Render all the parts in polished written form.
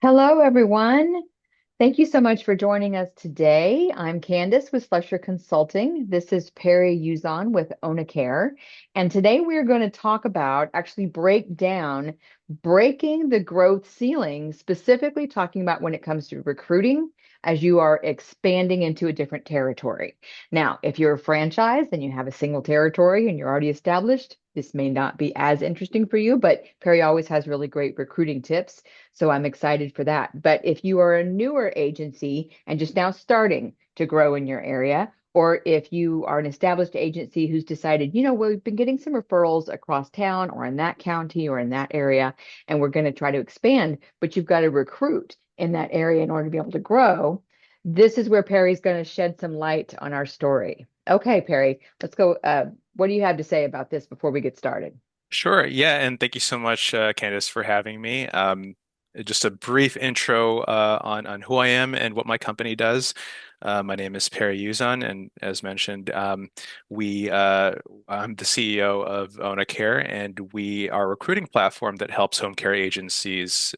Hello, everyone. Thank you so much for joining us today. I'm Candace with Fletcher Consulting. This is Perry Uzon with OnaCare. And today we are going to talk about actually break down breaking the growth ceiling, specifically talking about when it comes to recruiting as you are expanding into a different territory. Now, if you're a franchise and you have a single territory and you're already established, this may not be as interesting for you, but Perry always has really great recruiting tips. So I'm excited for that. But if you are a newer agency and just now starting to grow in your area, or if you are an established agency who's decided, we've been getting some referrals across town or in that county or in that area, and we're going to try to expand, but you've got to recruit in that area in order to be able to grow, this is where Perry's going to shed some light on our story. Okay, Perry, let's go. What do you have to say about this before we get started? Sure. Yeah. And thank you so much, Candace, for having me. Just a brief intro on who I am and what my company does. My name is Perry Uzon, and as mentioned, I'm the CEO of OnaCare, and we are a recruiting platform that helps home care agencies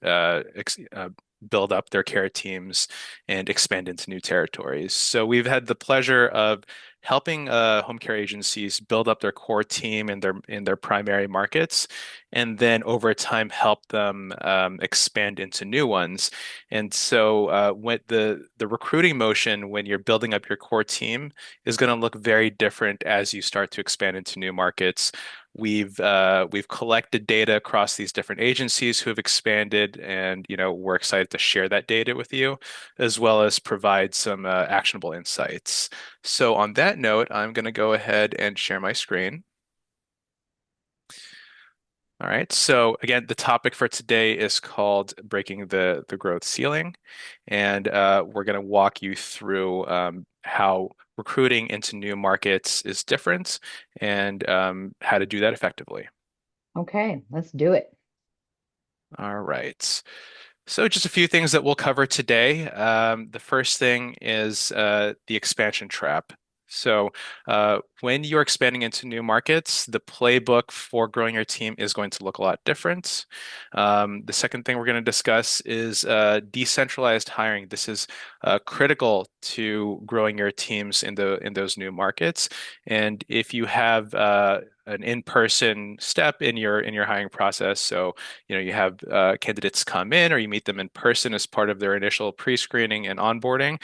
build up their care teams and expand into new territories. So we've had the pleasure of helping home care agencies build up their core team in their primary markets, and then over time help them expand into new ones. And so, when the recruiting motion when you're building up your core team is going to look very different as you start to expand into new markets. We've collected data across these different agencies who have expanded, and we're excited to share that data with you, as well as provide some actionable insights. So on that note, I'm going to go ahead and share my screen. All right. So again, the topic for today is called breaking the growth ceiling, and we're going to walk you through how recruiting into new markets is different and how to do that effectively. Okay, let's do it. All right. So just a few things that we'll cover today. The first thing is the expansion trap. So when you're expanding into new markets, the playbook for growing your team is going to look a lot different. The second thing we're going to discuss is decentralized hiring. This is critical to growing your teams in those new markets. And if you have an in-person step in your hiring process, so you have candidates come in or you meet them in person as part of their initial pre-screening and onboarding.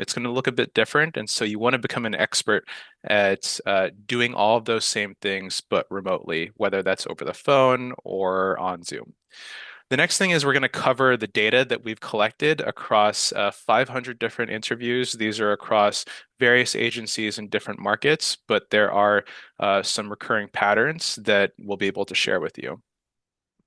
It's going to look a bit different. And so you want to become an expert at doing all of those same things, but remotely, whether that's over the phone or on Zoom. The next thing is we're going to cover the data that we've collected across 500 different interviews. These are across various agencies in different markets, but there are some recurring patterns that we'll be able to share with you.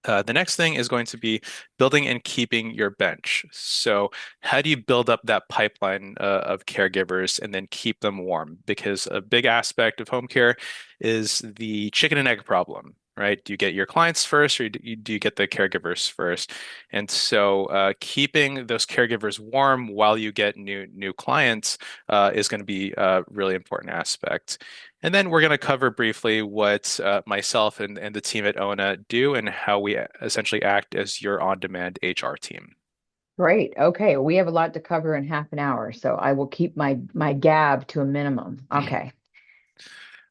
The next thing is going to be building and keeping your bench. So, how do you build up that pipeline of caregivers and then keep them warm? Because a big aspect of home care is the chicken and egg problem, right? Do you get your clients first, or do you get the caregivers first? And so, keeping those caregivers warm while you get new clients is going to be a really important aspect. And then we're going to cover briefly what myself and the team at ONA do and how we essentially act as your on-demand HR team. Great. Okay, we have a lot to cover in half an hour, so I will keep my gab to a minimum. Okay.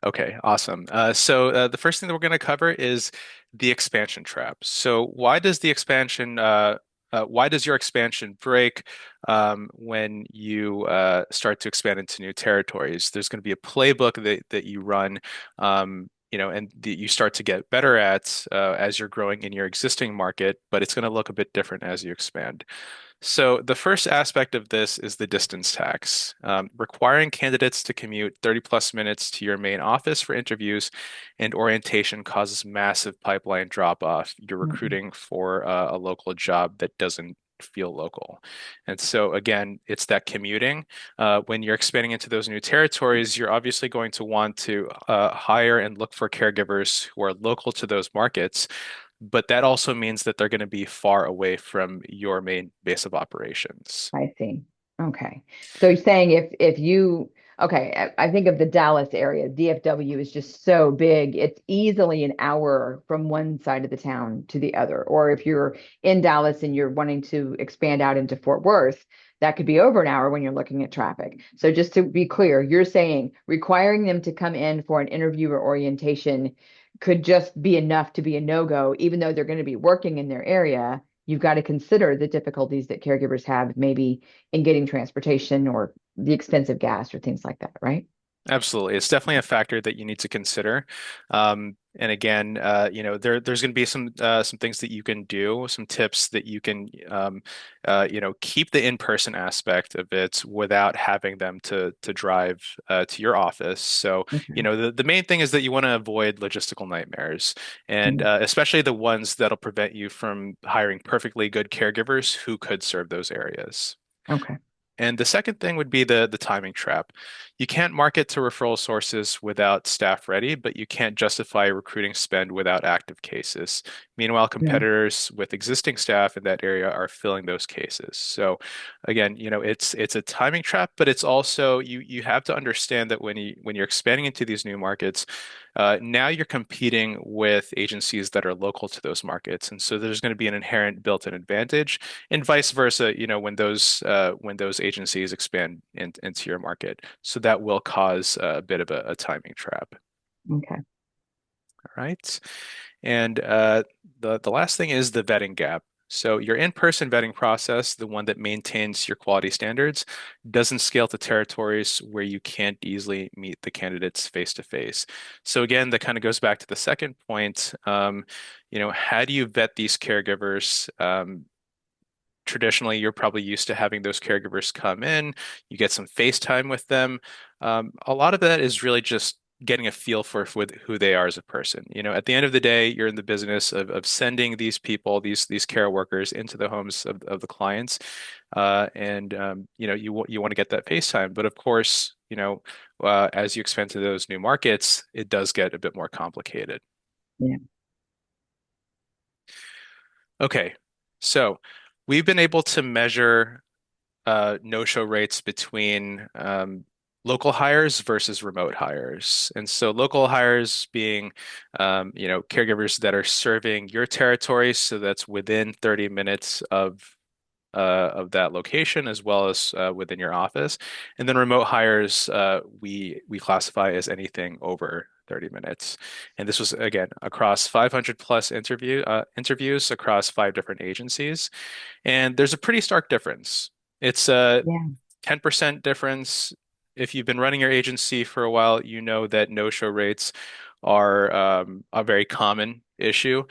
Okay, awesome. So the first thing that we're going to cover is the expansion trap. So why does your expansion break when you start to expand into new territories? There's going to be a playbook that you run, and that you start to get better at as you're growing in your existing market, but it's going to look a bit different as you expand. So the first aspect of this is the distance tax. Requiring candidates to commute 30 plus minutes to your main office for interviews and orientation causes massive pipeline drop off. You're Mhm. recruiting for a local job that doesn't feel local. And so again, it's that commuting. When you're expanding into those new territories, you're obviously going to want to hire and look for caregivers who are local to those markets, but that also means that they're going to be far away from your main base of operations. I see. Okay. So you're saying if you Okay, I think of the Dallas area. DFW is just so big. It's easily an hour from one side of the town to the other. Or if you're in Dallas and you're wanting to expand out into Fort Worth, that could be over an hour when you're looking at traffic. So just to be clear, you're saying requiring them to come in for an interview or orientation could just be enough to be a no-go, even though they're going to be working in their area. You've got to consider the difficulties that caregivers have maybe in getting transportation or the expensive gas or things like that, right? Absolutely. It's definitely a factor that you need to consider. And again, there's going to be some things that you can do, some tips that you can keep the in-person aspect of it without having them to drive to your office. So, Okay. the main thing is that you want to avoid logistical nightmares, and Mm. especially the ones that'll prevent you from hiring perfectly good caregivers who could serve those areas. Okay. And the second thing would be the timing trap. You can't market to referral sources without staff ready, but you can't justify recruiting spend without active cases. Meanwhile, Yeah. competitors with existing staff in that area are filling those cases. So again, it's a timing trap, but it's also you have to understand that when you're expanding into these new markets, now you're competing with agencies that are local to those markets, and so there's going to be an inherent built-in advantage and vice versa, when those agencies expand into your market. So that will cause a bit of a timing trap. Okay. All right. And the last thing is the vetting gap. So your in-person vetting process, the one that maintains your quality standards, doesn't scale to territories where you can't easily meet the candidates face to face. So again, that kind of goes back to the second point. How do you vet these caregivers? Traditionally, you're probably used to having those caregivers come in, you get some face time with them. A lot of that is really just getting a feel for with who they are as a person. At the end of the day, you're in the business of sending these people, these care workers into the homes of the clients. And you want to get that face time. But of course, as you expand to those new markets, it does get a bit more complicated. Yeah. Okay. So we've been able to measure no-show rates between local hires versus remote hires. And so local hires being, caregivers that are serving your territory, so that's within 30 minutes of that location as well as within your office. And then remote hires, we classify as anything over 30 minutes. And this was again across 500 plus interviews across five different agencies. And there's a pretty stark difference. It's a Yeah. 10% difference. If you've been running your agency for a while, you know that no-show rates are a very common issue,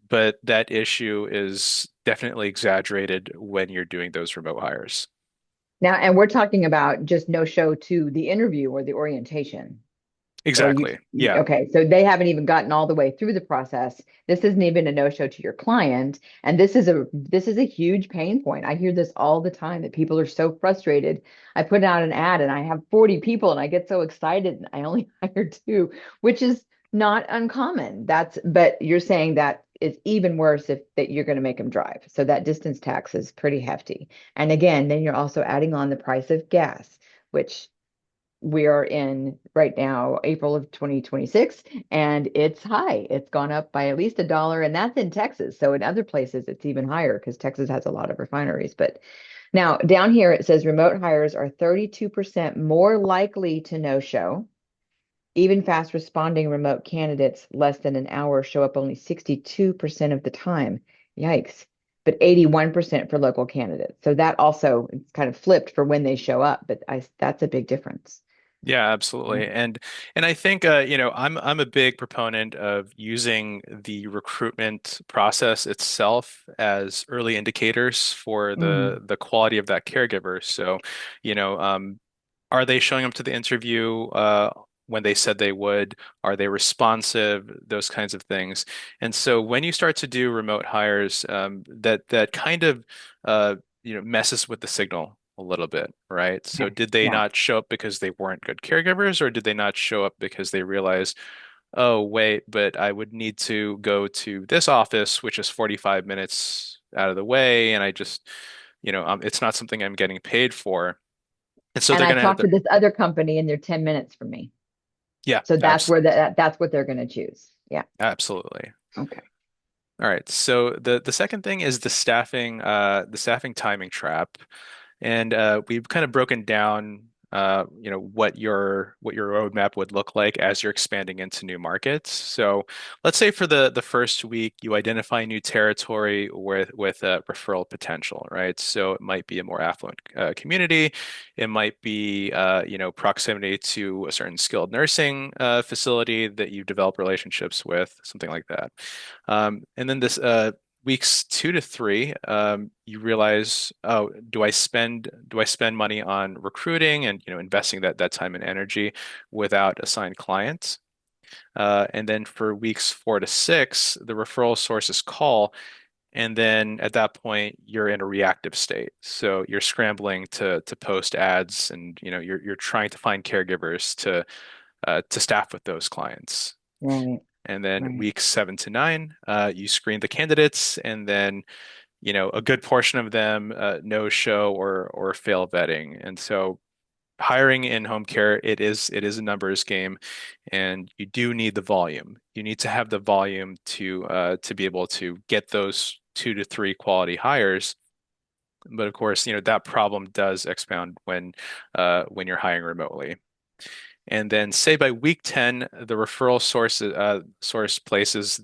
but that issue is definitely exaggerated when you're doing those remote hires. Now, and we're talking about just no show to the interview or the orientation. Or Exactly. Yeah. okay, so they haven't even gotten all the way through the process. This isn't even a no-show to your client, and this is a huge pain point. I hear this all the time that people are so frustrated. I put out an ad and I have 40 people and I get so excited and I only hire two, which is not uncommon. But you're saying that it's even worse if that you're going to make them drive. So that distance tax is pretty hefty. And again, then you're also adding on the price of gas, which we are in right now, April of 2026, and it's high. It's gone up by at least $1, and that's in Texas. So in other places, it's even higher because Texas has a lot of refineries. But now down here, it says remote hires are 32% more likely to no show. Even fast responding remote candidates less than an hour show up only 62% of the time. Yikes. But 81% for local candidates. So that also it's kind of flipped for when they show up, but that's a big difference. Yeah, Yeah. absolutely. And I think I'm a big proponent of using the recruitment process itself as early indicators for Mm, the quality of that caregiver. So, you know, um, are they showing up to the interview when they said they would? Are they responsive? Those kinds of things. And so when you start to do remote hires, that kind of messes with the signal a little bit, right? So okay. did they Yeah. not show up because they weren't good caregivers, or did they not show up because they realized, oh, wait, but I would need to go to this office, which is 45 minutes out of the way, and I just, it's not something I'm getting paid for. And so And they're I going to have talked the, to this other company and they're 10 minutes from me. yeah, So that's where that's what they're going to choose. Yeah. absolutely. Okay. All right. So the second thing is the staffing timing trap. And we've kind of broken down, what your roadmap would look like as you're expanding into new markets. So let's say for the first week, you identify new territory with referral potential, right? So it might be a more affluent community. It might be, proximity to a certain skilled nursing facility that you develop relationships with, something like that. And then this weeks 2 to 3, you realize, oh, do I spend money on recruiting and investing that time and energy without assigned clients? And then for weeks 4 to 6, the referral sources call, and then at that point you're in a reactive state. So you're scrambling to post ads, and you're trying to find caregivers to staff with those clients. Right. And then Right. weeks 7 to 9, you screen the candidates, and then a good portion of them no show or fail vetting. And so hiring in home care, it is a numbers game, and you do need the volume. You need to have the volume to be able to get those 2 to 3 quality hires. But of course, that problem does expound when you're hiring remotely. And then say by week 10, the referral source places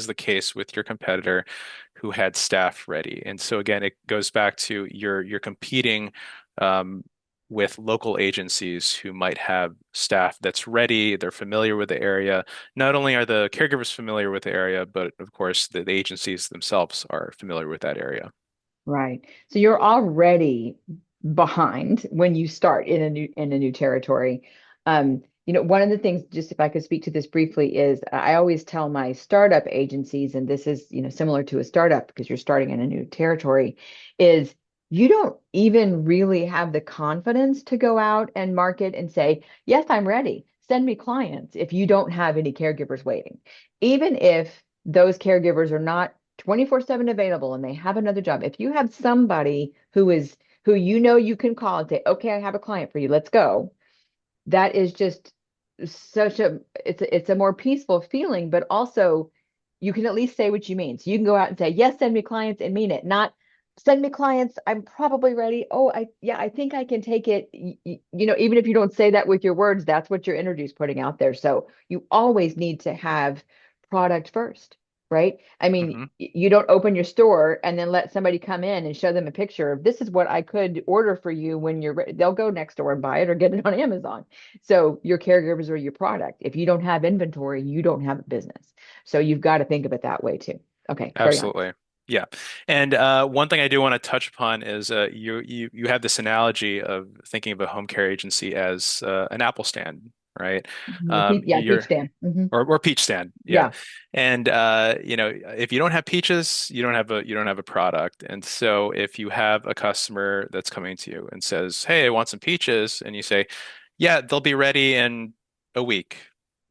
the case with your competitor who had staff ready. And so again, it goes back to you're competing um, with local agencies who might have staff that's ready, they're familiar with the area. Not only are the caregivers familiar with the area, but of course the agencies themselves are familiar with that area. Right. So you're already behind when you start in a new territory. One of the things, just if I could speak to this briefly, is I always tell my startup agencies, and this is, similar to a startup because you're starting in a new territory, is you don't even really have the confidence to go out and market and say, yes, I'm ready. Send me clients if you don't have any caregivers waiting. Even if those caregivers are not 24/7 available and they have another job. If you have somebody who you can call and say, "Okay, I have a client for you. Let's go." That is just it's a more peaceful feeling, but also you can at least say what you mean. So you can go out and say, "Yes, send me clients," and mean it, not send me clients. I'm probably ready. Oh, I think I can take it. Even if you don't say that with your words, that's what your energy is putting out there. So you always need to have product first, right? I mean, Hmm. you don't open your store and then let somebody come in and show them a picture of this is what I could order for you when you're ready. They'll go next door and buy it or get it on Amazon. So your caregivers are your product. If you don't have inventory, you don't have a business. So you've got to think of it that way too. Okay, carry on. Absolutely. Yeah. And one thing I do want to touch upon is you have this analogy of thinking of a home care agency as an apple stand, right? Yeah, peach You're stand. or peach stand, yeah. Yeah, And if you don't have peaches, you don't have a product. And so if you have a customer that's coming to you and says, "Hey, I want some peaches," and you say, "Yeah, they'll be ready in a week,"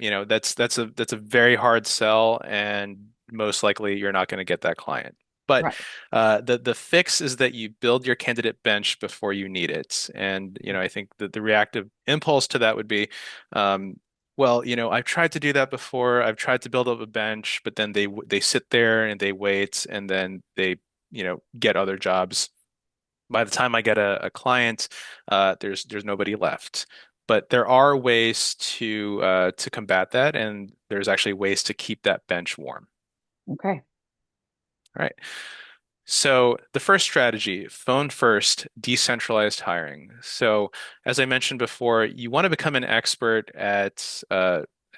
that's a very hard sell, and most likely you're not going to get that client. But right. the fix is that you build your candidate bench before you need it. And I think that the reactive impulse to that would be, well, I've tried to do that before. I've tried to build up a bench, but then they sit there and they wait, and then they get other jobs. By the time I get a client, there's nobody left. But there are ways to combat that, and there's actually ways to keep that bench warm. Okay. All right. So the first strategy, phone first, decentralized hiring. So as I mentioned before, you want to become an expert at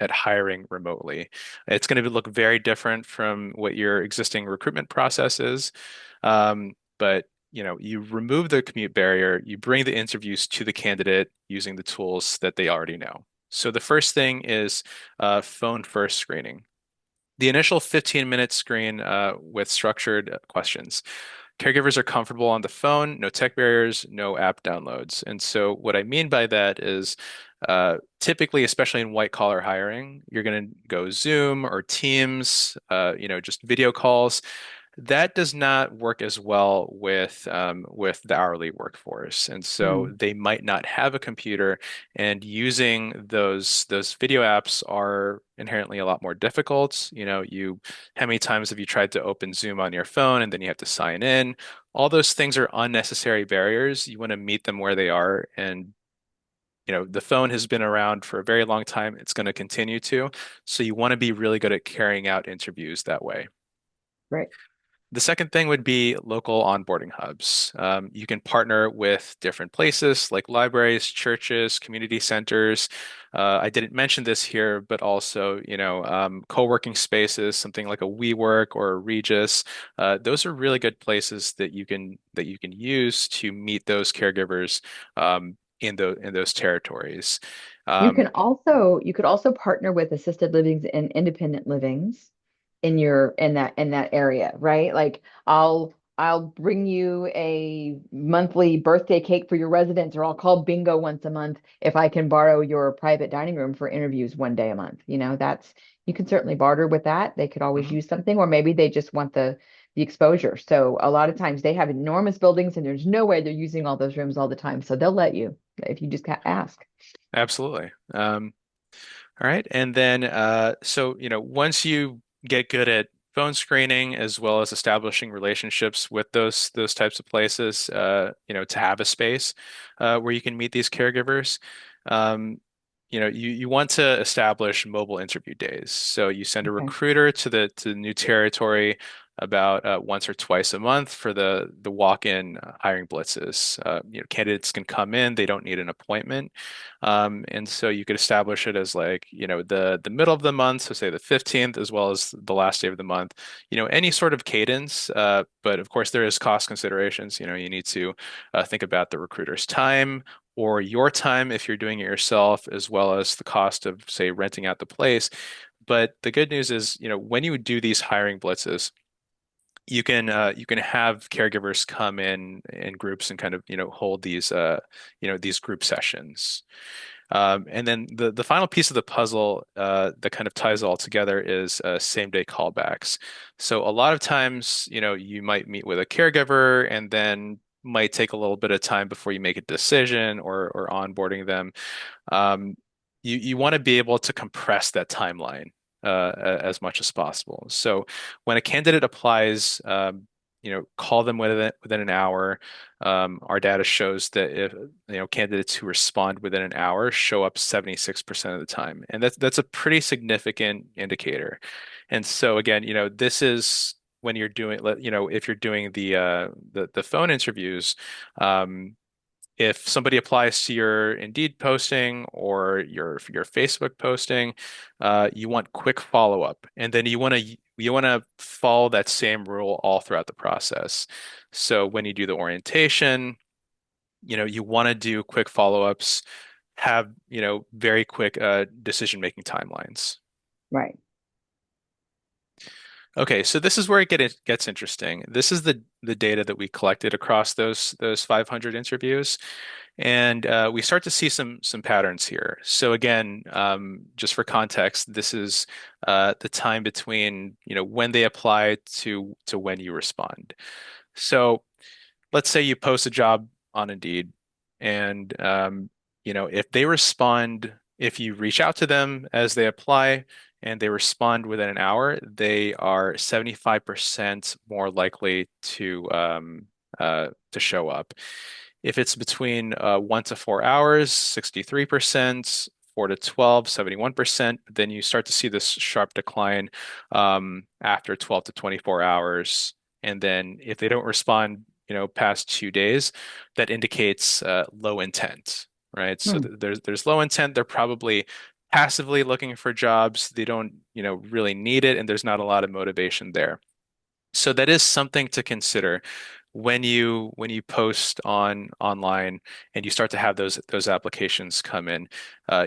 hiring remotely. It's going to look very different from what your existing recruitment process is. But you remove the commute barrier, you bring the interviews to the candidate using the tools that they already know. So the first thing is phone first screening. The initial 15-minute screen with structured questions. Caregivers are comfortable on the phone, no tech barriers, no app downloads. And so, what I mean by that is typically, especially in white collar hiring, you're going to go Zoom or Teams, just video calls. That does not work as well with the hourly workforce, and so Hmm. they might not have a computer, and using those video apps are inherently a lot more difficult. How many times have you tried to open Zoom on your phone and then you have to sign in? All those things are unnecessary barriers. You want to meet them where they are, and the phone has been around for a very long time. It's going to continue to, so you want to be really good at carrying out interviews that way. Right. The second thing would be local onboarding hubs. You can partner with different places like libraries, churches, community centers. I didn't mention this here, but also, co-working spaces, something like a WeWork or a Regis. Those are really good places that you can use to meet those caregivers in those territories. Um, You could also partner with assisted livings and independent livings in that area, right? Like I'll bring you a monthly birthday cake for your residents, or I'll call bingo once a month if I can borrow your private dining room for interviews one day a month. That's you can certainly barter with that. They could always mhm. use something, or maybe they just want the exposure. So a lot of times they have enormous buildings and there's no way they're using all those rooms all the time. So they'll let you if you just ask. Absolutely. All right. And then, once you get good at phone screening as well as establishing relationships with those types of places, to have a space where you can meet these caregivers, um, you want to establish mobile interview days. So you send a Okay. recruiter to the new territory about once or twice a month for the walk-in hiring blitzes. Candidates can come in; they don't need an appointment. And so you could establish it as like, the middle of the month, so say the 15th, as well as the last day of the month, any sort of cadence. But of course, there is cost considerations. You need to think about the recruiter's time or your time if you're doing it yourself, as well as the cost of, say, renting out the place. But the good news is, when you do these hiring blitzes, you can have caregivers come in groups and kind of hold these group sessions. And then the final piece of the puzzle that kind of ties it all together is same day callbacks. So a lot of times, you might meet with a caregiver and then might take a little bit of time before you make a decision or onboarding them. Um, you want to be able to compress that timeline as much as possible. So when a candidate applies, call them within an hour. Our data shows that if candidates who respond within an hour show up 76% of the time, and that's a pretty significant indicator. And so again, this is when you're doing, if you're doing the phone interviews. If somebody applies to your Indeed posting or your Facebook posting, you want quick follow-up, and then you want to follow that same rule all throughout the process. So when you do the orientation, you want to do quick follow-ups, have very quick decision-making timelines. Right. Okay, so this is where it gets interesting. This is the data that we collected across those 500 interviews. And we start to see some patterns here. So again, just for context, this is the time between when they apply to when you respond. So let's say you post a job on Indeed, and if you reach out to them as they apply and they respond within an hour, they are 75% more likely to show up. If it's between 1 to 4 hours, 63%, 4 to 12, 71%, then you start to see this sharp decline after 12 to 24 hours. And then if they don't respond, past 2 days, that indicates low intent, right? So Hmm. there's low intent. They're probably passively looking for jobs. They don't, really need it, and there's not a lot of motivation there. So that is something to consider when you post online and you start to have those applications come in.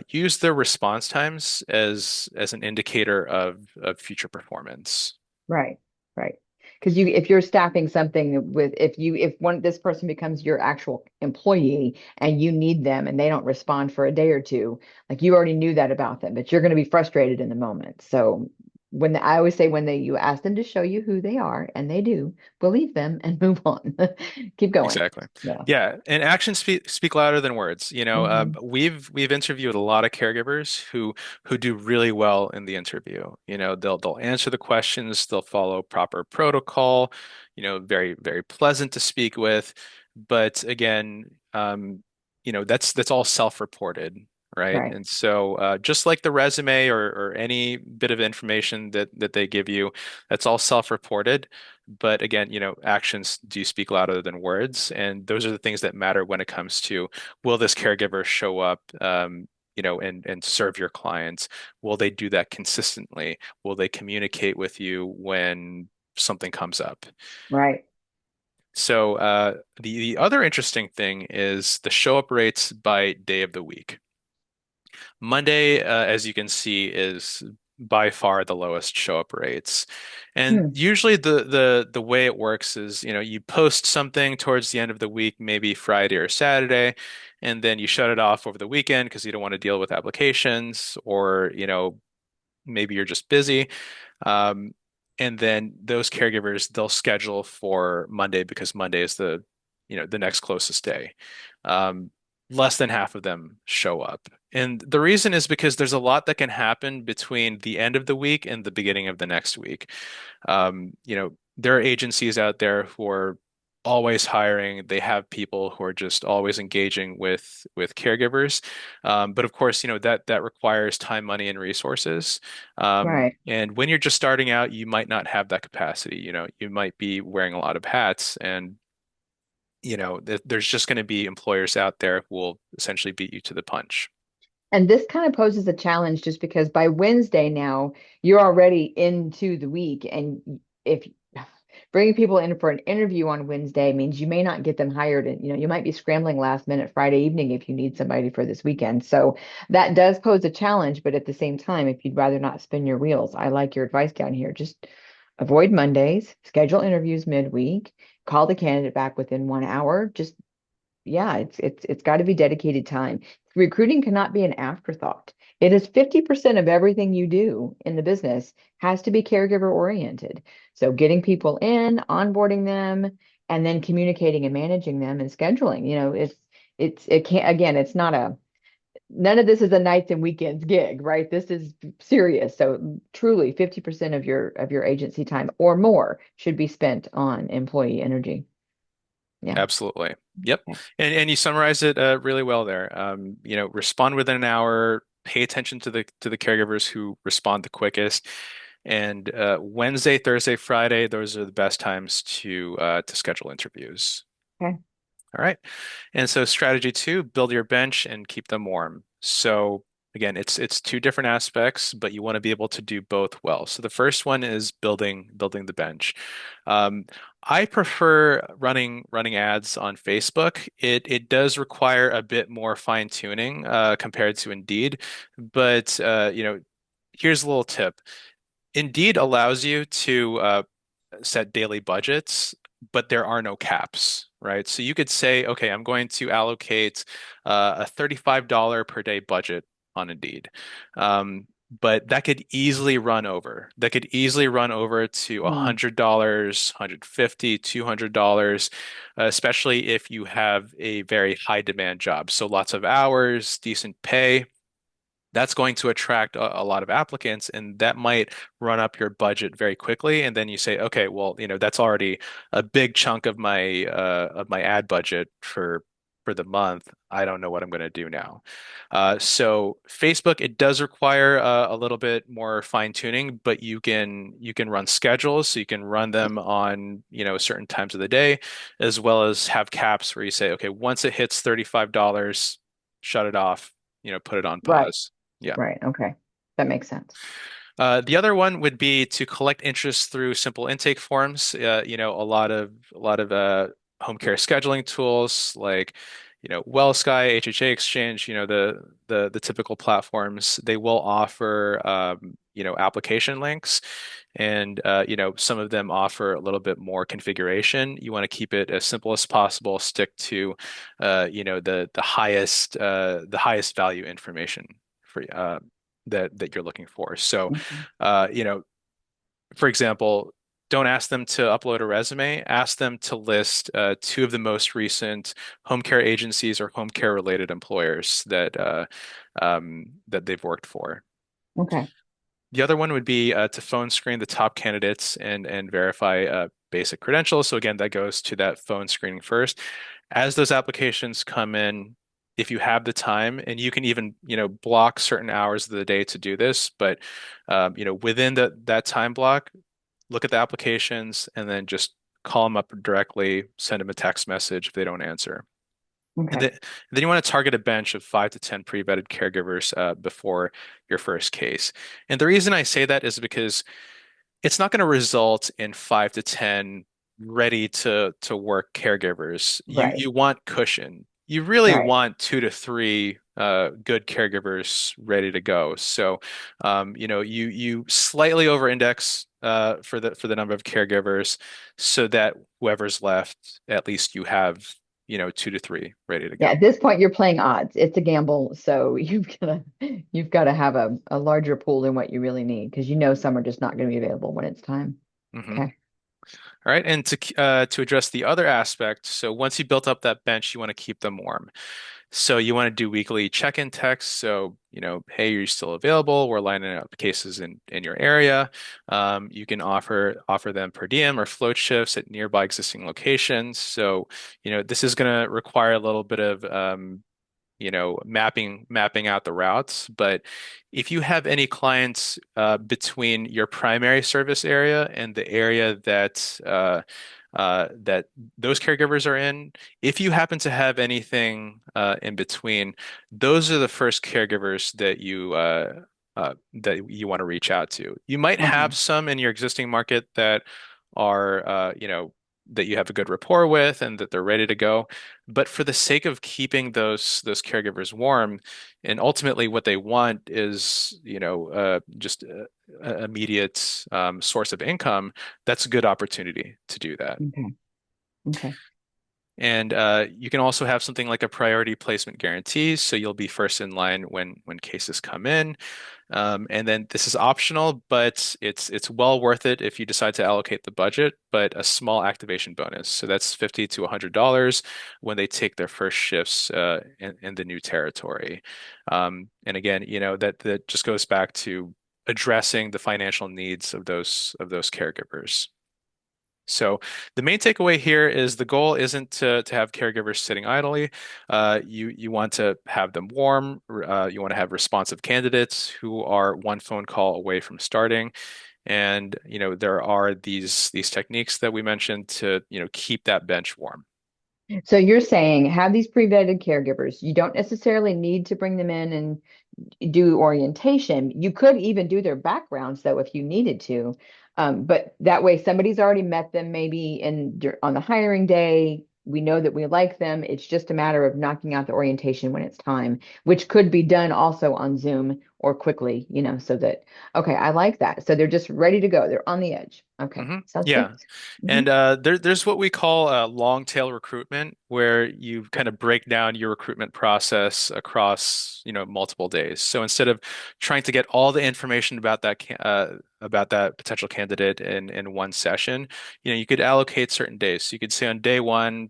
Use their response times as an indicator of future performance. Right. Right. Because if you're staffing something with if one this person becomes your actual employee and you need them and they don't respond for a day or two, like you already knew that about them, but you're going to be frustrated in the moment. So I always say when you ask them to show you who they are, and they do, believe them and move on. Keep going. Exactly. Yeah. Yeah, and actions speak louder than words. Hmm. We've interviewed a lot of caregivers who do really well in the interview. They'll answer the questions, they'll follow proper protocol. Very pleasant to speak with. But again, that's all self-reported, right? Right. And so, just like the resume or any bit of information that they give you, that's all self-reported. But again, actions do speak louder than words, and those are the things that matter when it comes to will this caregiver show up, and serve your clients? Will they do that consistently? Will they communicate with you when something comes up? Right. So the other interesting thing is the show up rates by day of the week. Monday, as you can see, is by far the lowest show up rates. And Hmm. usually the way it works is, you post something towards the end of the week, maybe Friday or Saturday, and then you shut it off over the weekend because you don't want to deal with applications, or, maybe you're just busy. Um, and then those caregivers, they'll schedule for Monday because Monday is the next closest day. Um, Less than half of them show up. And the reason is because there's a lot that can happen between the end of the week and the beginning of the next week. There are agencies out there who are always hiring. They have people who are just always engaging with caregivers. But of course, that requires time, money, and resources. Right. And when you're just starting out, you might not have that capacity. You might be wearing a lot of hats, and there's just going to be employers out there who will essentially beat you to the punch. And this kind of poses a challenge just because by Wednesday now, you're already into the week. And if bringing people in for an interview on Wednesday means you may not get them hired, and you might be scrambling last minute Friday evening if you need somebody for this weekend. So that does pose a challenge, but at the same time, if you'd rather not spin your wheels, I like your advice down here. Just avoid Mondays, schedule interviews midweek, call the candidate back within 1 hour. Just yeah, it's got to be dedicated time. Recruiting cannot be an afterthought. It is 50% of everything you do in the business has to be caregiver oriented. So getting people in, onboarding them, and then communicating and managing them and scheduling. It can't again, it's not a none of this is a nights and weekends gig, right? This is serious. So truly 50% of your agency time or more should be spent on employee energy. Yeah. Absolutely. Yep. Okay. And you summarized it really well there. Respond within an hour, pay attention to the caregivers who respond the quickest. And Wednesday, Thursday, Friday, those are the best times to schedule interviews. Okay. All right. And so strategy two, build your bench and keep them warm. So again, it's two different aspects, but you want to be able to do both well. So the first one is building the bench. Um, I prefer running ads on Facebook. It does require a bit more fine tuning compared to Indeed, but here's a little tip. Indeed allows you to set daily budgets, but there are no caps, right? So you could say, okay, I'm going to allocate a $35 per day budget on Indeed. But that could easily run over. That could easily run over to Hmm. $100, 150, $200, especially if you have a very high demand job. So lots of hours, decent pay, that's going to attract a lot of applicants, and that might run up your budget very quickly. And then you say, okay, well, that's already a big chunk of my ad budget for the month. I don't know what I'm going to do now. So Facebook, it does require a little bit more fine tuning, but you can run schedules, so you can run them on certain times of the day, as well as have caps where you say, okay, once it hits $35, shut it off, put it on Right. pause. Yeah. Right. Okay. That makes sense. The other one would be to collect interest through simple intake forms. A lot of home care scheduling tools like, WellSky, HHA Exchange, the typical platforms. They will offer application links, and some of them offer a little bit more configuration. You want to keep it as simple as possible. Stick to the highest value information for that you're looking for. So, Mhm. uh, you know, For example, don't ask them to upload a resume. Ask them to list two of the most recent home care agencies or home care related employers that they've worked for. Okay. The other one would be to phone screen the top candidates and verify basic credentials. So again, that goes to that phone screening first. As those applications come in, if you have the time, and you can even, block certain hours of the day to do this, but within that time block, look at the applications and then just call them up directly, send them a text message if they don't answer. And Okay. then you want to target a bench of 5 to 10 pre-vetted caregivers before your first case. And the reason I say that is because it's not going to result in 5 to 10 ready to work caregivers. You Right. you want cushion. You really Right. want 2 to 3 good caregivers ready to go. So, you slightly over-index for the number of caregivers, so that whoever's left, at least you have 2 to 3 ready to Yeah, go. at this point you're playing odds. It's a gamble, so you've got to have a larger pool than what you really need because you know some are just not going to be available when it's time. hmm Okay. All right, and to address the other aspect, so once you built up that bench, you want to keep them warm. So you want to do weekly check-in texts. So, hey, are you still available? We're lining up cases in your area. You can offer them per diem or float shifts at nearby existing locations. So, this is going to require a little bit of mapping out the routes. But if you have any clients between your primary service area and the area that those caregivers are in, if you happen to have anything in between, those are the first caregivers that you want to reach out to. You might have Okay. some in your existing market that are that you have a good rapport with and that they're ready to go. But for the sake of keeping those caregivers warm, and ultimately what they want is, just a immediate source of income, that's a good opportunity to do that. Okay. Okay. And you can also have something like a priority placement guarantee, so you'll be first in line when cases come in. And then this is optional, but it's well worth it if you decide to allocate the budget, but a small activation bonus. So that's $50 to $100 when they take their first shifts in the new territory. And again, that just goes back to addressing the financial needs of those caregivers. So the main takeaway here is the goal isn't to have caregivers sitting idly. You want to have them warm. You want to have responsive candidates who are one phone call away from starting. And there are these techniques that we mentioned to keep that bench warm. So you're saying have these pre-vetted caregivers. You don't necessarily need to bring them in and do orientation. You could even do their backgrounds though if you needed to. But that way somebody's already met them maybe on the hiring day. We know that we like them. It's just a matter of knocking out the orientation when it's time, which could be done also on Zoom or quickly, so that, okay, I like that. So they're just ready to go. They're on the edge. Okay, sounds good. Yeah. Hmm. And there's what we call long tail recruitment, where you kind of break down your recruitment process across, multiple days. So instead of trying to get all the information about that potential candidate in one session, you could allocate certain days. So you could say on day one,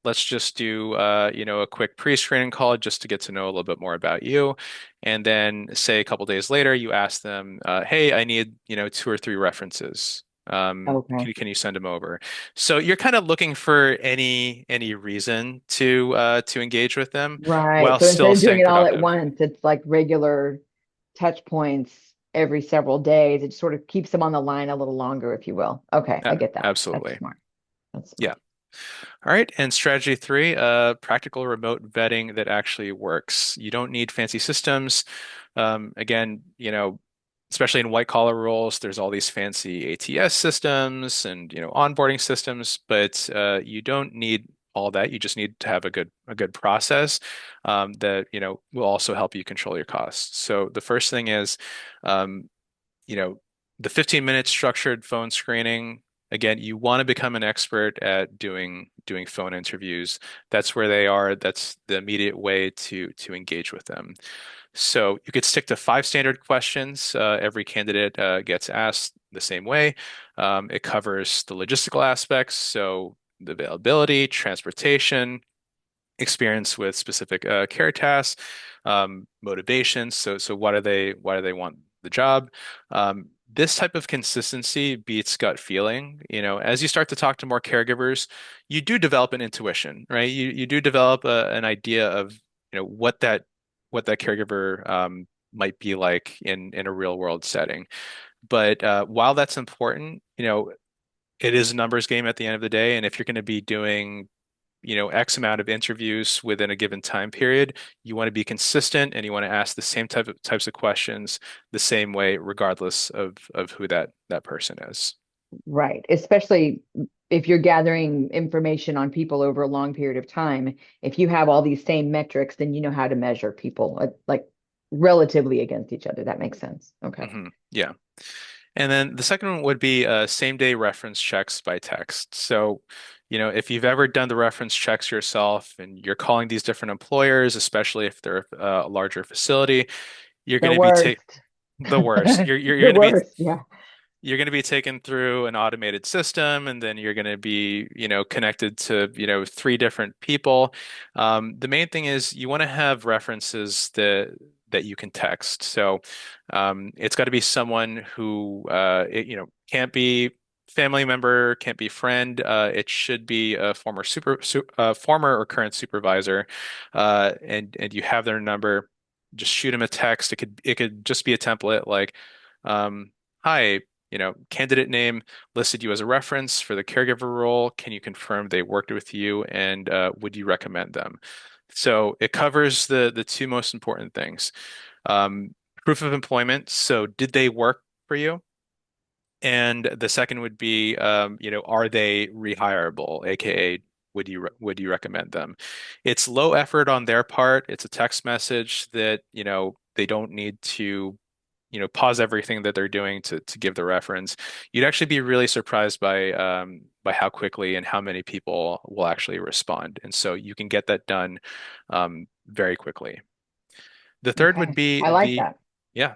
let's just do a quick pre-screening call just to get to know a little bit more about you. And then say a couple days later, you ask them, hey, I need, 2 or 3 references. Okay. Can you send them over? So you're kind of looking for any reason to engage with them Right. while So instead still of doing staying it all at productive. once, it's like regular touch points every several days. It sort of keeps them on the line a little longer, if you will. Okay, I get that. That's Absolutely. smart. That's Yeah. smart. All right, and strategy three, practical remote vetting that actually works. You don't need fancy systems. Again, especially in white collar roles, there's all these fancy ATS systems and onboarding systems, but you don't need all that. You just need to have a good process that will also help you control your costs. So the first thing is, um, you know, the 15-minute structured phone screening. Again, you want to become an expert at doing phone interviews. That's where they are. That's the immediate way to engage with them. So you could stick to five standard questions. Every candidate gets asked the same way. It covers the logistical aspects, so the availability, transportation, experience with specific care tasks, motivations. So why do they want the job? This type of consistency beats gut feeling. As you start to talk to more caregivers, you do develop an intuition, right? You do develop an idea of what that caregiver might be like in a real world setting. But while that's important, it is a numbers game at the end of the day. And if you're going to be doing X amount of interviews within a given time period, you want to be consistent and you want to ask the same types of questions the same way, regardless of who that person is. Right. Especially if you're gathering information on people over a long period of time. If you have all these same metrics, then you know how to measure people like relatively against each other. That makes sense. Okay. Yeah. And then the second one would be same day reference checks by text. So, if you've ever done the reference checks yourself and you're calling these different employers, especially if they're a larger facility, you're going The to be ta worst. the worst. You're The going to be worst. Yeah. you're going to be taken through an automated system, and then you're going to be, connected to, three different people. The main thing is you want to have references that you can text. So it's got to be someone who, can't be family member, can't be friend. It should be a former or current supervisor, and you have their number. Just shoot them a text. It could just be a template like, hi, candidate name listed you as a reference for the caregiver role. Can you confirm they worked with you and would you recommend them? So it covers the two most important things. Um, Proof of employment. So did they work for you? And the second would be, are they rehireable, aka would you recommend them? It's low effort on their part. It's a text message that, they don't need to pause everything that they're doing to give the reference. You'd actually be really surprised by how quickly and how many people will actually respond. And so you can get that done very quickly. The third would Okay. be I like that. yeah.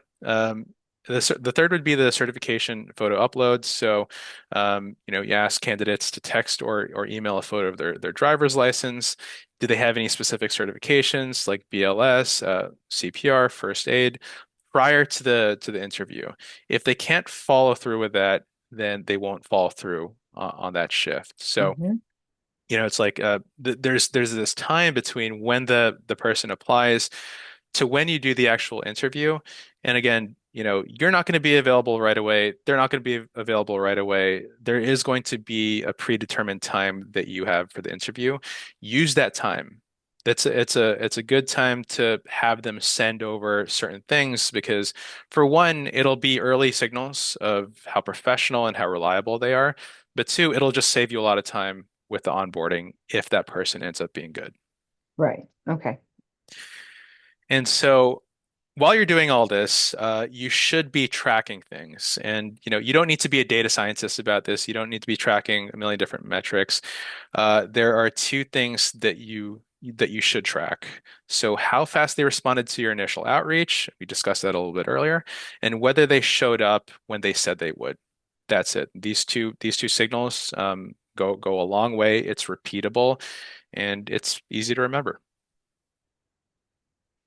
The third would be the certification photo uploads. So, you ask candidates to text or email a photo of their driver's license. Do they have any specific certifications like BLS, CPR, first aid prior to the interview? If they can't follow through with that, then they won't follow through on that shift. So, Hmm. it's like there's this time between when the person applies to when you do the actual interview. And again, you're not going to be available right away. They're not going to be available right away. There is going to be a predetermined time that you have for the interview. Use that time. It's a good time to have them send over certain things because for one, it'll be early signals of how professional and how reliable they are. But two, it'll just save you a lot of time with the onboarding if that person ends up being good. Right. Okay. And so while you're doing all this, you should be tracking things. And you don't need to be a data scientist about this. You don't need to be tracking a million different metrics. There are two things that you should track. So how fast they responded to your initial outreach, we discussed that a little bit earlier, and whether they showed up when they said they would. That's it. These two signals go a long way. It's repeatable and it's easy to remember.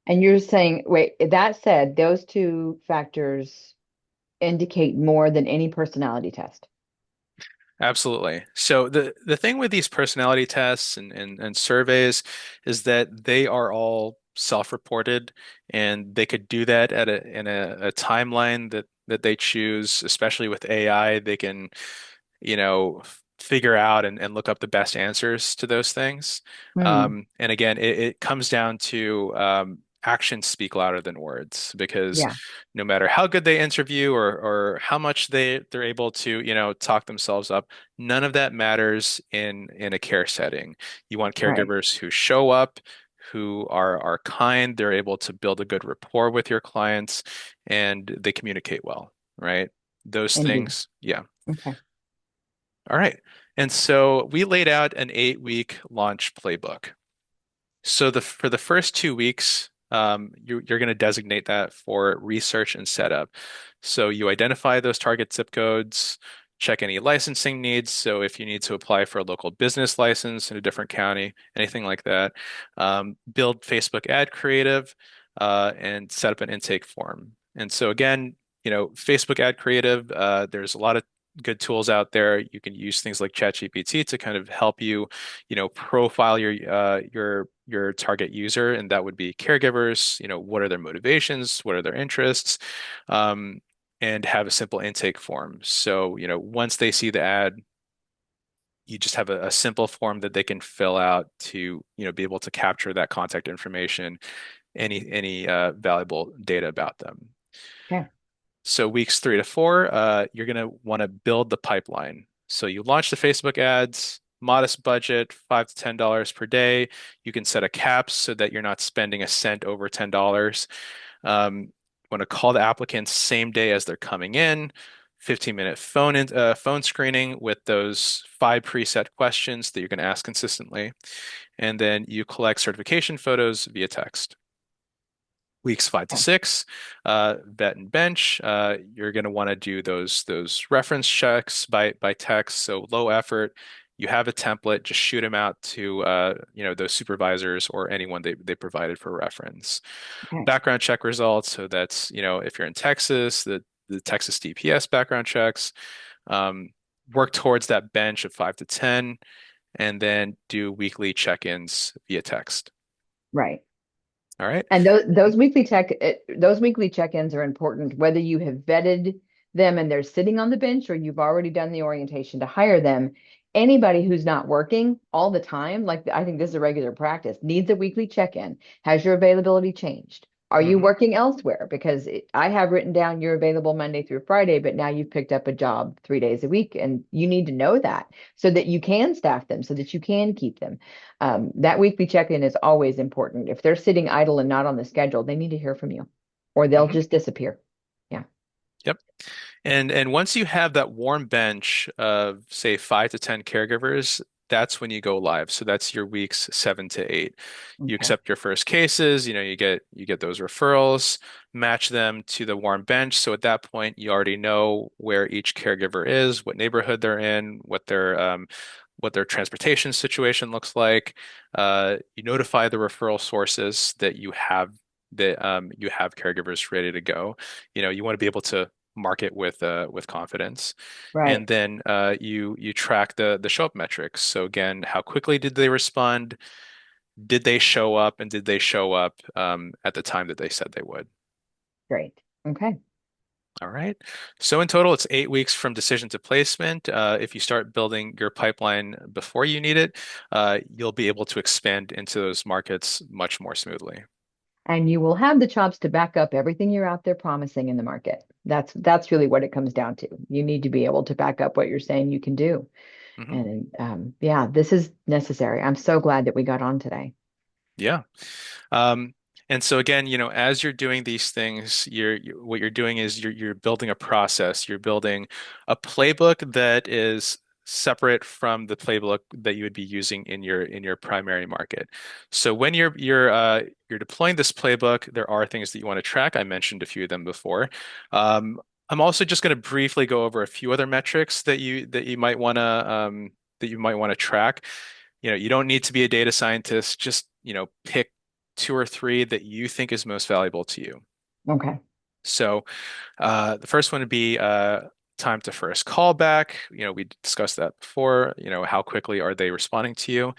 And you're saying, wait, that said, those two factors indicate more than any personality test. Absolutely. So the thing with these personality tests and surveys is that they are all self-reported and they could do that in a timeline that they choose, especially with AI, they can figure out and look up the best answers to those things. Hmm. And again, it comes down to actions speak louder than words because Yeah. no matter how good they interview or how much they're able to, talk themselves up, none of that matters in a care setting. You want Right. caregivers who show up, who are kind, they're able to build a good rapport with your clients, and they communicate well, right? Those Indeed. things, yeah. Okay. All right. And so we laid out an 8-week launch playbook. So for the first 2 weeks, you're going to designate that for research and setup. So you identify those target zip codes, check any licensing needs. So if you need to apply for a local business license in a different county, anything like that, build Facebook ad creative, and set up an intake form. And so again, Facebook ad creative, there's a lot of good tools out there. You can use things like ChatGPT to kind of help you, profile your target user, and that would be caregivers. What are their motivations? What are their interests? Um, and have a simple intake form. So, once they see the ad, you just have a simple form that they can fill out to, be able to capture that contact information, any valuable data about them. Okay. So weeks 3 to 4, you're going to want to build the pipeline. So you launch the Facebook ads, modest budget, $5 to $10 per day. You can set a cap so that you're not spending a cent over $10. You want to call the applicants same day as they're coming in. 15-minute phone screening with those 5 preset questions that you're going to ask consistently. And then you collect certification photos via text. Weeks 5 to 6, vet and bench. You're going to want to do those reference checks by text, so low effort. You have a template, just shoot them out to those supervisors or anyone they provided for reference. Okay. Background check results, so that's if you're in Texas, the Texas DPS background checks. Um, Work towards that bench of 5 to 10, and then do weekly check-ins via text. Right. All right. And those weekly check-ins are important, whether you have vetted them and they're sitting on the bench or you've already done the orientation to hire them. Anybody who's not working all the time, like I think this is a regular practice, needs a weekly check-in. Has your availability changed? Are you Hmm. working elsewhere? Because I have written down you're available Monday through Friday, but now you've picked up a job 3 days a week, and you need to know that so that you can staff them, so that you can keep them. That weekly check-in is always important. If they're sitting idle and not on the schedule, they need to hear from you, or they'll Hmm. just disappear. Yeah. Yep. And once you have that warm bench of say 5 to 10 caregivers, that's when you go live. So that's your weeks 7 to 8. You Okay. accept your first cases, you get those referrals, match them to the warm bench. So at that point, you already know where each caregiver is, what neighborhood they're in, what their transportation situation looks like. You notify the referral sources that you have caregivers ready to go. You want to be able to market with confidence. And Right. then you track the show up metrics. So again, how quickly did they respond? Did they show up, and did they show up at the time that they said they would? Great. Okay. All right. So in total, it's 8 weeks from decision to placement. If you start building your pipeline before you need it, you'll be able to expand into those markets much more smoothly. And you will have the chops to back up everything you're out there promising in the market. That's really what it comes down to. You need to be able to back up what you're saying you can do. Hmm. And yeah, this is necessary. I'm so glad that we got on today. Yeah. Um, and so again, as you're doing these things, what you're doing is you're building a process. You're building a playbook that is separate from the playbook that you would be using in your primary market. So when you're deploying this playbook, there are things that you want to track. I mentioned a few of them before. I'm also just going to briefly go over a few other metrics that you might want to track. You don't need to be a data scientist. Just, pick 2 or 3 that you think is most valuable to you. Okay. So, the first one would be time to first callback. We discussed that before. How quickly are they responding to you?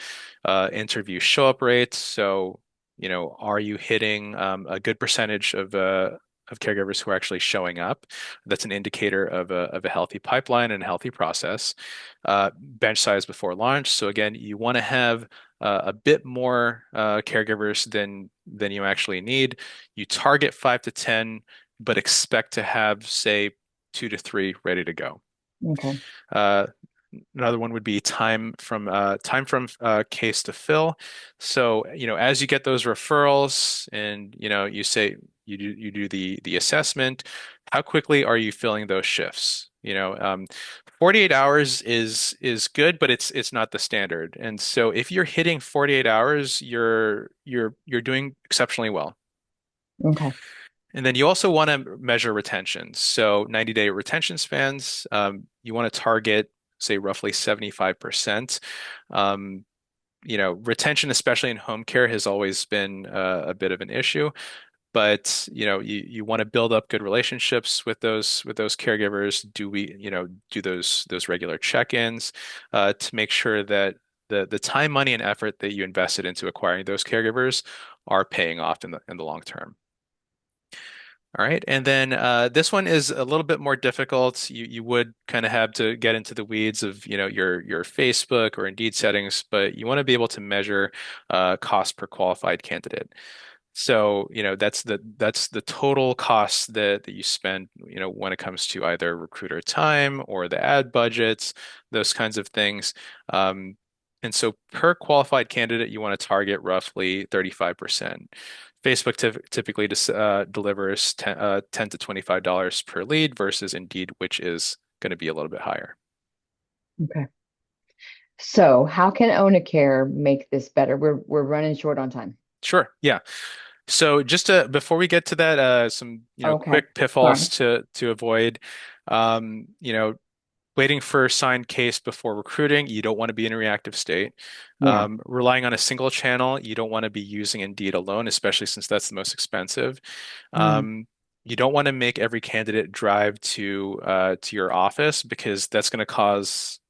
Interview show up rates. So, are you hitting a good percentage of caregivers who are actually showing up? That's an indicator of a healthy pipeline and a healthy process. Bench size before launch. So again, you want to have a bit more caregivers than you actually need. You target 5 to 10, but expect to have, say, 2 to 3 ready to go. Okay. Uh, Another one would be time from case to fill. So, as you get those referrals and you say you do the assessment, how quickly are you filling those shifts? 48 hours is good, but it's not the standard. And so if you're hitting 48 hours, you're doing exceptionally well. Okay. And then you also want to measure retention. So 90-day retention spans, you want to target, say, roughly 75%. Um, retention, especially in home care, has always been a bit of an issue. But you want to build up good relationships with those caregivers. Do those regular check-ins to make sure that the time, money, and effort that you invested into acquiring those caregivers are paying off in the long term. All right, and then this one is a little bit more difficult. You would kind of have to get into the weeds of your Facebook or Indeed settings, but you want to be able to measure cost per qualified candidate. So, that's the total cost that you spend, when it comes to either recruiter time or the ad budgets, those kinds of things. Um, and so per qualified candidate, you want to target roughly 35%. Facebook typically delivers 10 to $25 per lead versus Indeed, which is going to be a little bit higher. Okay. So how can OnaCare make this better? We're running short on time. Sure. Yeah. So just before we get to that, some Okay. quick pitfalls Sorry. to avoid. Um, you know, Waiting for signed case before recruiting, you don't want to be in a reactive state. Yeah. Relying on a single channel, you don't want to be using Indeed alone, especially since that's the most expensive. Mm, Um, you don't want to make every candidate drive to your office because that's going to cause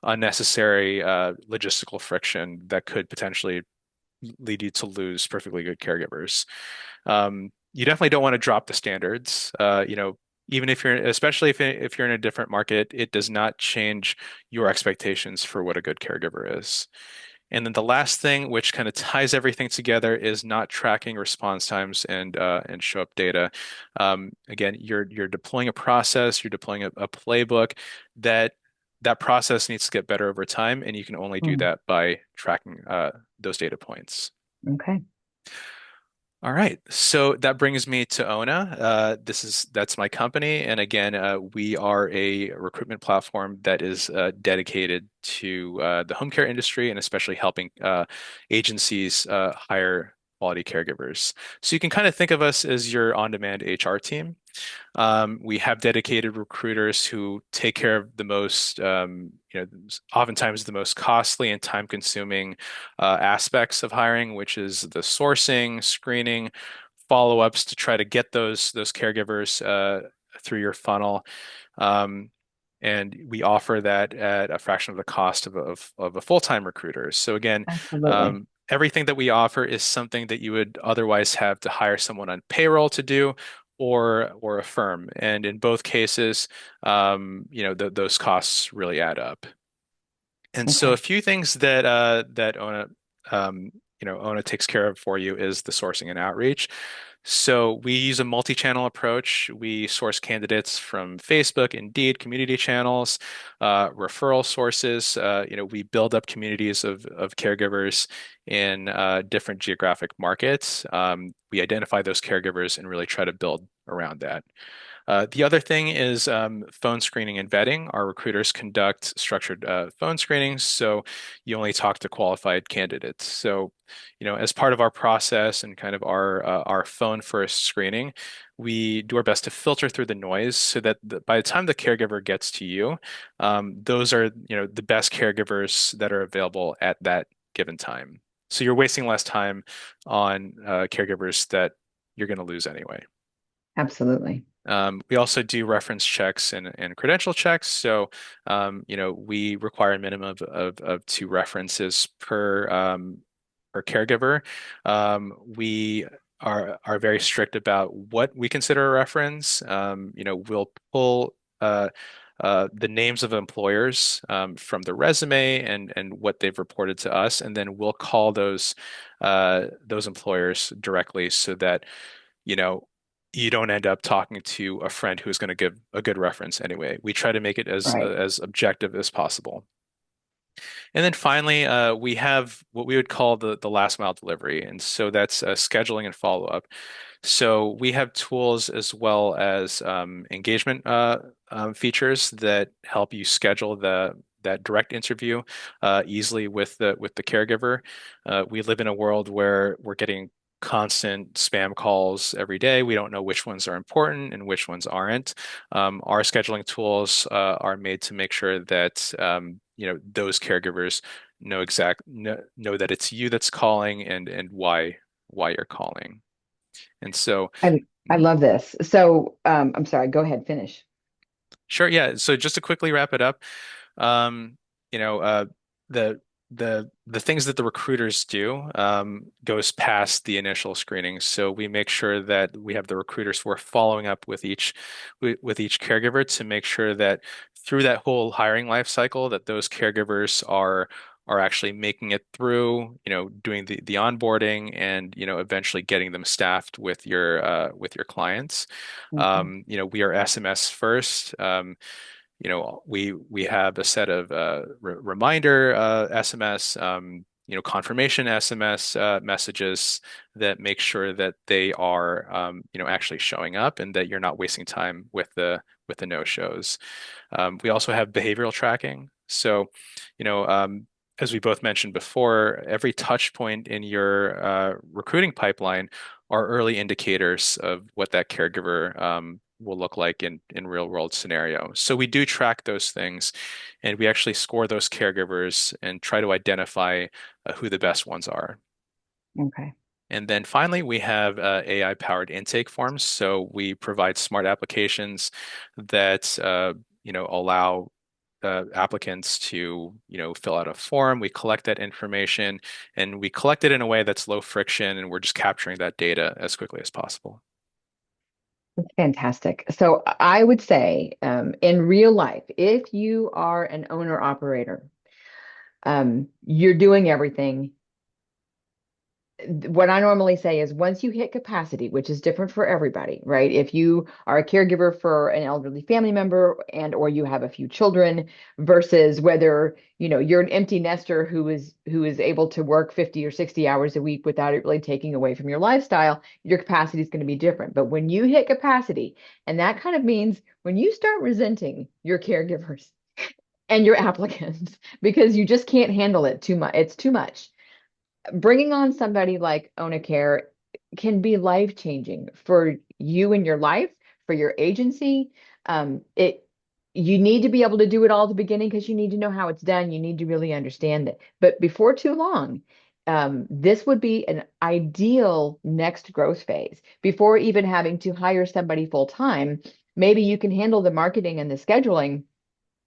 unnecessary logistical friction that could potentially lead you to lose perfectly good caregivers. You definitely don't want to drop the standards. Even if especially if you're in a different market, it does not change your expectations for what a good caregiver is. And then the last thing, which kind of ties everything together, is not tracking response times and show up data. Again, you're deploying a process, you're deploying a playbook that that process needs to get better over time, and you can only do mm. that by tracking those data points. Okay. All right, so that brings me to Ona. That's my company, and again, we are a recruitment platform that is dedicated to the home care industry and especially helping agencies hire quality caregivers. So you can kind of think of us as your on-demand HR team. We have dedicated recruiters who take care of the most, oftentimes the most costly and time-consuming aspects of hiring, which is the sourcing, screening, follow-ups to try to get those caregivers through your funnel. Um, and we offer that at a fraction of the cost of a full-time recruiter. So again, Absolutely. everything that we offer is something that you would otherwise have to hire someone on payroll to do or a firm. And in both cases, those costs really add up. And so a Okay. few things that Ona takes care of for you is the sourcing and outreach. So we use a multi-channel approach. We source candidates from Facebook, Indeed, community channels, referral sources. We build up communities of caregivers in different geographic markets. We identify those caregivers and really try to build around that. The other thing is phone screening and vetting. Our recruiters conduct structured phone screenings, so you only talk to qualified candidates. So, as part of our process and kind of our phone first screening, we do our best to filter through the noise so that by the time the caregiver gets to you, those are the best caregivers that are available at that given time. So you're wasting less time on caregivers that you're going to lose anyway. Absolutely. We also do reference checks and credential checks. So, we require a minimum of two references per caregiver. We are very strict about what we consider a reference. We'll pull the names of employers from the resume and what they've reported to us, and then we'll call those employers directly so that you know, you don't end up talking to a friend who's going to give a good reference anyway. We try to make it Right. as objective as possible. And then finally, we have what we would call the last mile delivery, and so that's scheduling and follow up. So we have tools as well as engagement features that help you schedule that direct interview easily with the caregiver. We live in a world where we're getting constant spam calls every day. We don't know which ones are important and which ones aren't. Our scheduling tools are made to make sure that those caregivers know that it's you that's calling and why you're calling. And so, I mhm. love this. So, I'm sorry, go ahead, finish. Sure, yeah. So just to quickly wrap it up, um, you know, the the things that the recruiters do goes past the initial screening. So we make sure that we have the recruiters who are following up with each caregiver to make sure that through that whole hiring life cycle, that those caregivers are actually making it through, doing the onboarding and, eventually getting them staffed with your clients. Okay. We are SMS first. We have a set of reminder SMS, confirmation SMS messages that make sure that they are, actually showing up and that you're not wasting time with the no-shows. We also have behavioral tracking. So, you know, um, as we both mentioned before, every touch point in your recruiting pipeline are early indicators of what that caregiver will look like in real world scenario. So we do track those things, and we actually score those caregivers and try to identify who the best ones are. Okay. And then finally, we have AI-powered intake forms. So we provide smart applications that allow applicants to fill out a form. We collect that information, and we collect it in a way that's low friction, and we're just capturing that data as quickly as possible. That's fantastic. So I would say, in real life, if you are an owner operator, you're doing everything. What I normally say is once you hit capacity, which is different for everybody, right? If you are a caregiver for an elderly family member and or you have a few children versus whether, you're an empty nester who is able to work 50 or 60 hours a week without it really taking away from your lifestyle, your capacity is going to be different. But when you hit capacity, and that kind of means when you start resenting your caregivers and your applicants because you just can't handle it too much, it's too much. Bringing on somebody like OnaCare can be life changing for you in your life, for your agency. It You need to be able to do it all at the beginning because you need to know how it's done. You need to really understand it. But before too long, this would be an ideal next growth phase. Before even having to hire somebody full time, maybe you can handle the marketing and the scheduling,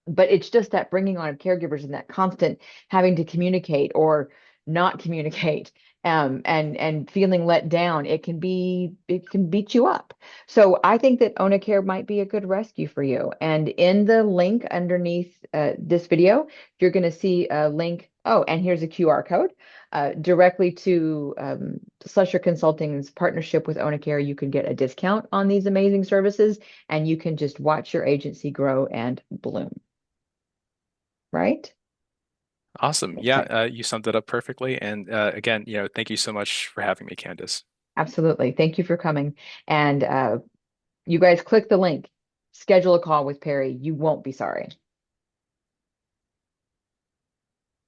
but it's just that bringing on of caregivers and that constant having to communicate or not communicate, and feeling let down, it can beat you up. So I think that OnaCare might be a good rescue for you. And in the link underneath this video, you're going to see a link. Oh, and here's a QR code directly to Slusher Consulting's partnership with OnaCare. You can get a discount on these amazing services, and you can just watch your agency grow and bloom. Right? Awesome. Yeah, Okay. you summed it up perfectly. And again, thank you so much for having me, Candace. Absolutely. Thank you for coming. And you guys click the link, schedule a call with Perry. You won't be sorry.